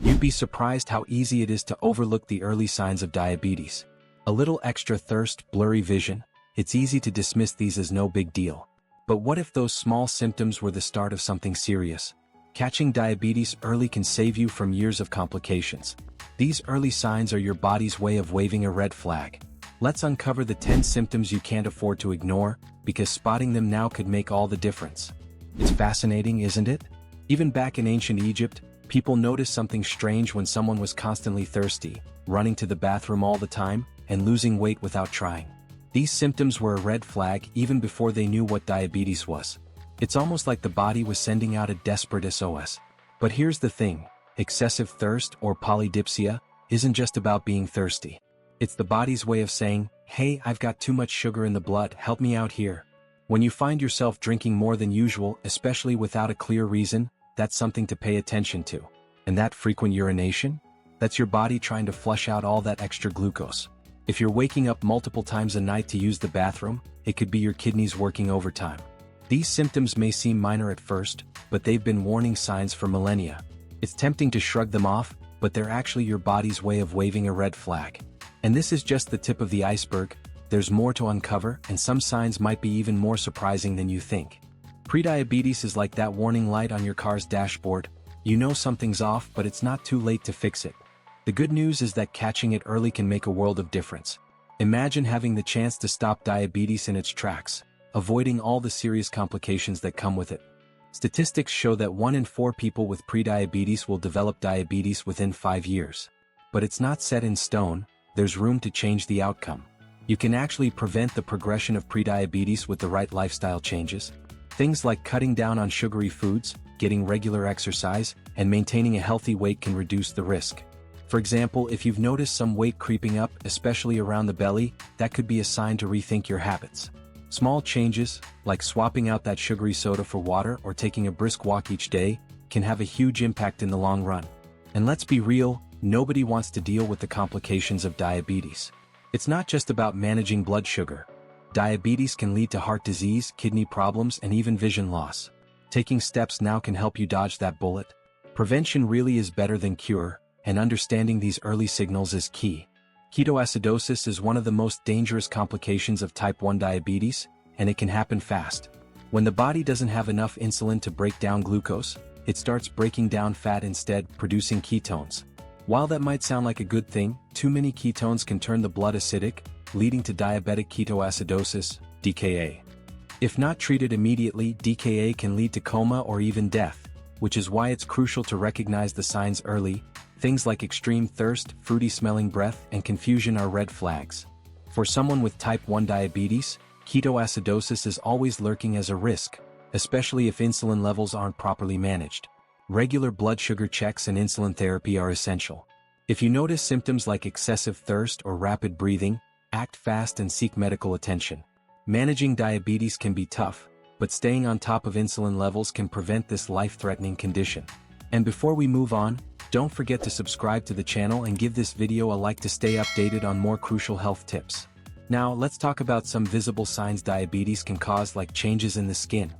You'd be surprised how easy it is to overlook the early signs of diabetes. A little extra thirst, blurry vision, it's easy to dismiss these as no big deal. But what if those small symptoms were the start of something serious? Catching diabetes early can save you from years of complications. These early signs are your body's way of waving a red flag. Let's uncover the 10 symptoms you can't afford to ignore, because spotting them now could make all the difference. It's fascinating, isn't it? Even back in ancient Egypt, people noticed something strange when someone was constantly thirsty, running to the bathroom all the time, and losing weight without trying. These symptoms were a red flag even before they knew what diabetes was. It's almost like the body was sending out a desperate SOS. But here's the thing, excessive thirst or polydipsia isn't just about being thirsty. It's the body's way of saying, hey, I've got too much sugar in the blood, help me out here. When you find yourself drinking more than usual, especially without a clear reason, that's something to pay attention to. And that frequent urination? That's your body trying to flush out all that extra glucose. If you're waking up multiple times a night to use the bathroom, it could be your kidneys working overtime. These symptoms may seem minor at first, but they've been warning signs for millennia. It's tempting to shrug them off, but they're actually your body's way of waving a red flag. And this is just the tip of the iceberg. There's more to uncover, and some signs might be even more surprising than you think. Prediabetes is like that warning light on your car's dashboard. You know something's off, but it's not too late to fix it. The good news is that catching it early can make a world of difference. Imagine having the chance to stop diabetes in its tracks, avoiding all the serious complications that come with it. Statistics show that 1 in 4 people with prediabetes will develop diabetes within 5 years. But it's not set in stone, there's room to change the outcome. You can actually prevent the progression of prediabetes with the right lifestyle changes. Things like cutting down on sugary foods, getting regular exercise, and maintaining a healthy weight can reduce the risk. For example, if you've noticed some weight creeping up, especially around the belly, that could be a sign to rethink your habits. Small changes, like swapping out that sugary soda for water or taking a brisk walk each day, can have a huge impact in the long run. And let's be real, nobody wants to deal with the complications of diabetes. It's not just about managing blood sugar. Diabetes can lead to heart disease, kidney problems, and even vision loss. Taking steps now can help you dodge that bullet. Prevention really is better than cure, and understanding these early signals is key. Ketoacidosis is one of the most dangerous complications of type 1 diabetes, and it can happen fast. When the body doesn't have enough insulin to break down glucose, it starts breaking down fat instead, producing ketones. While that might sound like a good thing, too many ketones can turn the blood acidic, leading to diabetic ketoacidosis, DKA. If not treated immediately, DKA can lead to coma or even death, which is why it's crucial to recognize the signs early. Things like extreme thirst, fruity-smelling breath, and confusion are red flags. For someone with type 1 diabetes, ketoacidosis is always lurking as a risk, especially if insulin levels aren't properly managed. Regular blood sugar checks and insulin therapy are essential. If you notice symptoms like excessive thirst or rapid breathing, act fast and seek medical attention. Managing diabetes can be tough, but staying on top of insulin levels can prevent this life-threatening condition. And before we move on, don't forget to subscribe to the channel and give this video a like to stay updated on more crucial health tips. Now, let's talk about some visible signs diabetes can cause, like changes in the skin.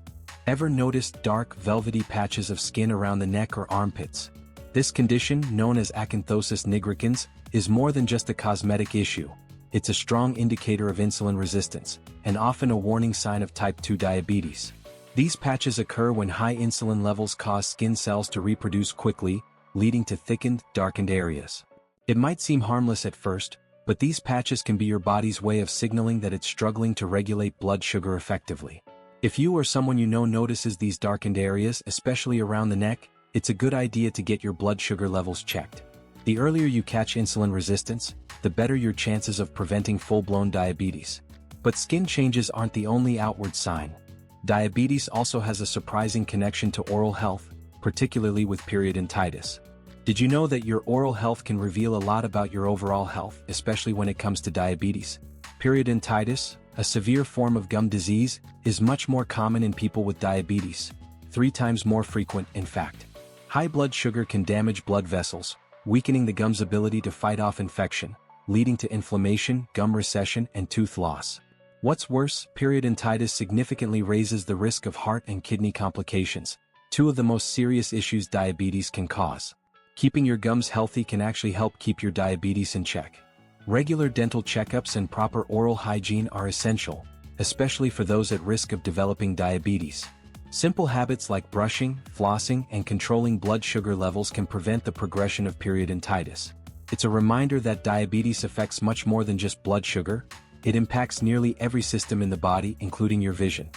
Ever noticed dark, velvety patches of skin around the neck or armpits? This condition, known as acanthosis nigricans, is more than just a cosmetic issue. It's a strong indicator of insulin resistance, and often a warning sign of type 2 diabetes. These patches occur when high insulin levels cause skin cells to reproduce quickly, leading to thickened, darkened areas. It might seem harmless at first, but these patches can be your body's way of signaling that it's struggling to regulate blood sugar effectively. If you or someone you know notices these darkened areas, especially around the neck, it's a good idea to get your blood sugar levels checked. The earlier you catch insulin resistance, the better your chances of preventing full-blown diabetes. But skin changes aren't the only outward sign. Diabetes also has a surprising connection to oral health, particularly with periodontitis. Did you know that your oral health can reveal a lot about your overall health, especially when it comes to diabetes? Periodontitis, a severe form of gum disease, is much more common in people with diabetes, 3 times more frequent, in fact. High blood sugar can damage blood vessels, weakening the gum's ability to fight off infection, leading to inflammation, gum recession, and tooth loss. What's worse, periodontitis significantly raises the risk of heart and kidney complications, 2 of the most serious issues diabetes can cause. Keeping your gums healthy can actually help keep your diabetes in check. Regular dental checkups and proper oral hygiene are essential, especially for those at risk of developing diabetes. Simple habits like brushing, flossing, and controlling blood sugar levels can prevent the progression of periodontitis. It's a reminder that diabetes affects much more than just blood sugar. It impacts nearly every system in the body, including your vision.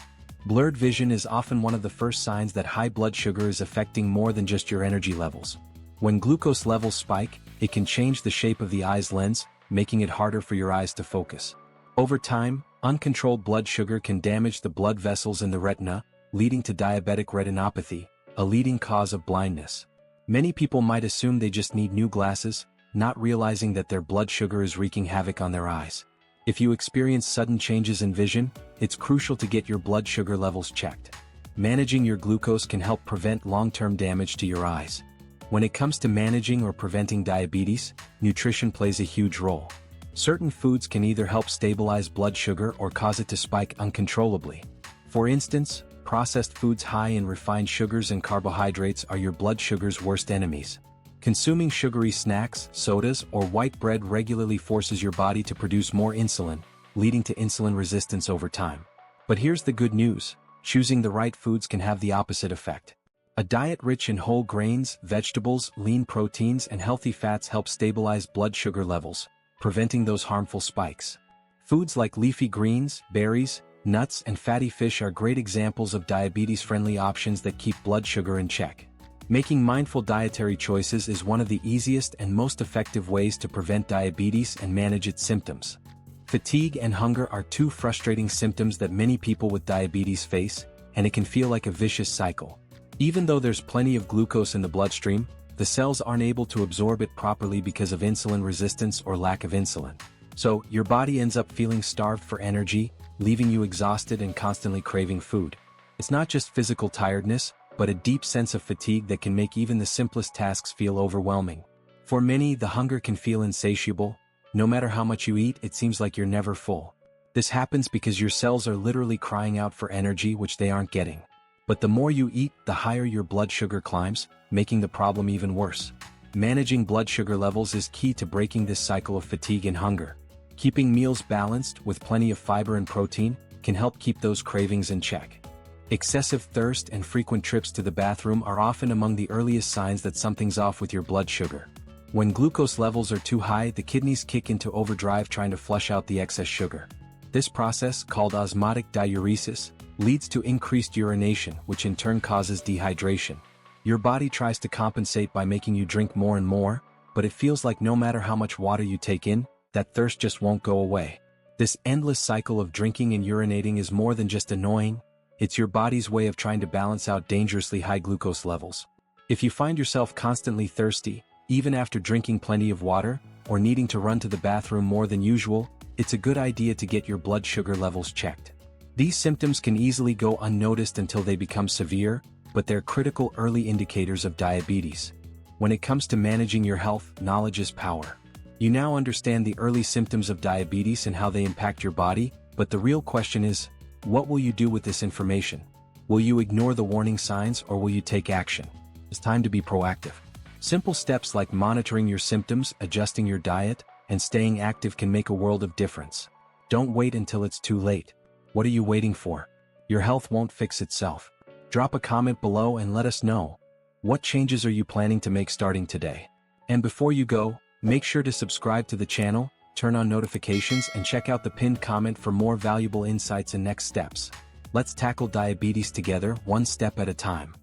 Blurred vision is often one of the first signs that high blood sugar is affecting more than just your energy levels. When glucose levels spike, it can change the shape of the eye's lens, making it harder for your eyes to focus. Over time, uncontrolled blood sugar can damage the blood vessels in the retina, leading to diabetic retinopathy, a leading cause of blindness. Many people might assume they just need new glasses, not realizing that their blood sugar is wreaking havoc on their eyes. If you experience sudden changes in vision, it's crucial to get your blood sugar levels checked. Managing your glucose can help prevent long-term damage to your eyes. When it comes to managing or preventing diabetes, nutrition plays a huge role. Certain foods can either help stabilize blood sugar or cause it to spike uncontrollably. For instance, processed foods high in refined sugars and carbohydrates are your blood sugar's worst enemies. Consuming sugary snacks, sodas, or white bread regularly forces your body to produce more insulin, leading to insulin resistance over time. But here's the good news: choosing the right foods can have the opposite effect. A diet rich in whole grains, vegetables, lean proteins, and healthy fats helps stabilize blood sugar levels, preventing those harmful spikes. Foods like leafy greens, berries, nuts, and fatty fish are great examples of diabetes-friendly options that keep blood sugar in check. Making mindful dietary choices is one of the easiest and most effective ways to prevent diabetes and manage its symptoms. Fatigue and hunger are two frustrating symptoms that many people with diabetes face, and it can feel like a vicious cycle. Even though there's plenty of glucose in the bloodstream, the cells aren't able to absorb it properly because of insulin resistance or lack of insulin. So, your body ends up feeling starved for energy, leaving you exhausted and constantly craving food. It's not just physical tiredness, but a deep sense of fatigue that can make even the simplest tasks feel overwhelming. For many, the hunger can feel insatiable. No matter how much you eat, it seems like you're never full. This happens because your cells are literally crying out for energy which they aren't getting. But the more you eat, the higher your blood sugar climbs, making the problem even worse. Managing blood sugar levels is key to breaking this cycle of fatigue and hunger. Keeping meals balanced, with plenty of fiber and protein, can help keep those cravings in check. Excessive thirst and frequent trips to the bathroom are often among the earliest signs that something's off with your blood sugar. When glucose levels are too high, the kidneys kick into overdrive trying to flush out the excess sugar. This process, called osmotic diuresis, leads to increased urination, which in turn causes dehydration. Your body tries to compensate by making you drink more and more, but it feels like no matter how much water you take in, that thirst just won't go away. This endless cycle of drinking and urinating is more than just annoying. It's your body's way of trying to balance out dangerously high glucose levels. If you find yourself constantly thirsty, even after drinking plenty of water, or needing to run to the bathroom more than usual, it's a good idea to get your blood sugar levels checked. These symptoms can easily go unnoticed until they become severe, but they're critical early indicators of diabetes. When it comes to managing your health, knowledge is power. You now understand the early symptoms of diabetes and how they impact your body, but the real question is, what will you do with this information? Will you ignore the warning signs, or will you take action? It's time to be proactive. Simple steps like monitoring your symptoms, adjusting your diet, and staying active can make a world of difference. Don't wait until it's too late. What are you waiting for? Your health won't fix itself. Drop a comment below and let us know. What changes are you planning to make starting today? And before you go, make sure to subscribe to the channel, turn on notifications, and check out the pinned comment for more valuable insights and next steps. Let's tackle diabetes together, one step at a time.